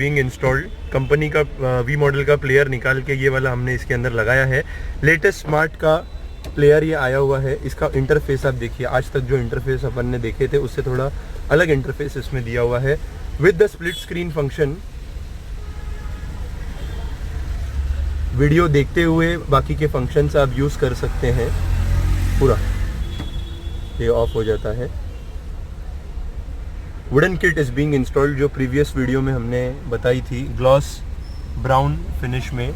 Being installed. Company का V model का player निकाल के ये वाला हमने इसके अंदर लगाया है। लेटेस्ट स्मार्ट का प्लेयर ये आया हुआ है। इसका इंटरफेस आप देखिए, आज तक जो इंटरफेस अपन ने देखे थे उससे थोड़ा अलग इंटरफेस इसमें दिया हुआ है with the split screen function. Video देखते हुए बाकी के फंक्शंस आप यूज़ कर सकते हैं। पूरा ये ऑफ हो जाता है। Wooden kit is being installed, जो प्रीवियस वीडियो में हमने बताई थी, ग्लॉस ब्राउन फिनिश में,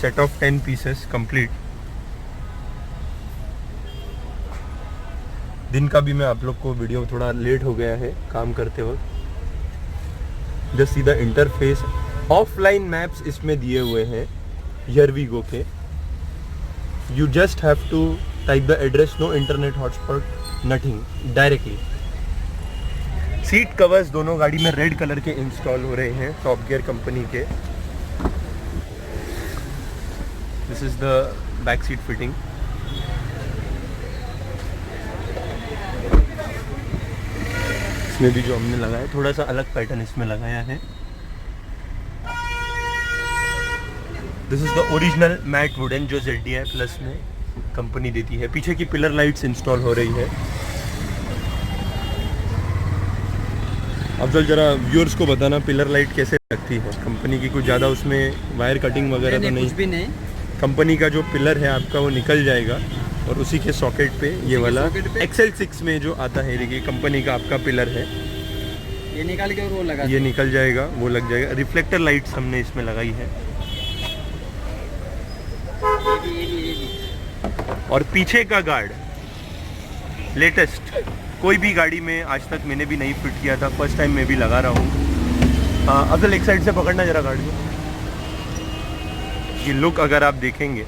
सेट ऑफ 10 पीसेस कंप्लीट। दिन का भी मैं आप लोग को वीडियो थोड़ा लेट हो गया है काम करते वक्त। Just see the interface. Offline maps इसमें दिए हुए हैं हियर वी गो के। You just have to type the address, no internet hotspot, nothing, directly. Seat covers दोनों गाड़ी में रेड कलर के इंस्टॉल हो रहे हैं टॉप गियर कंपनी के। This is the back seat fitting. इसमें भी जो हमने लगाया, थोड़ा सा अलग पैटर्न इसमें लगाया है। This is the original mat wooden जो ZDI प्लस में कंपनी देती है। पीछे की पिलर लाइट्स इंस्टॉल हो रही है। अफजल जरा व्यूअर्स को बताना पिलर लाइट कैसे लगती है कंपनी की। कुछ ज़्यादा उसमें वायर कटिंग वगैरह तो नहीं? कुछ भी नहीं। कंपनी का जो पिलर है आपका वो निकल जाएगा और उसी के सॉकेट पे ये वाला XL6 में जो आता है, देखिए कंपनी का आपका पिलर है, ये निकाल के और वो लगा, ये निकल जाएगा, वो लग जाएगा। रिफ्लेक्टर लाइट्स हमने इसमें लगाई है। और पीछे का गार्ड लेटेस्ट, कोई भी गाड़ी में आज तक मैंने भी नहीं फिट किया था, फर्स्ट टाइम मैं भी लगा रहा हूँ। असल एक साइड से पकड़ना जरा गाड़ी में। ये लुक अगर आप देखेंगे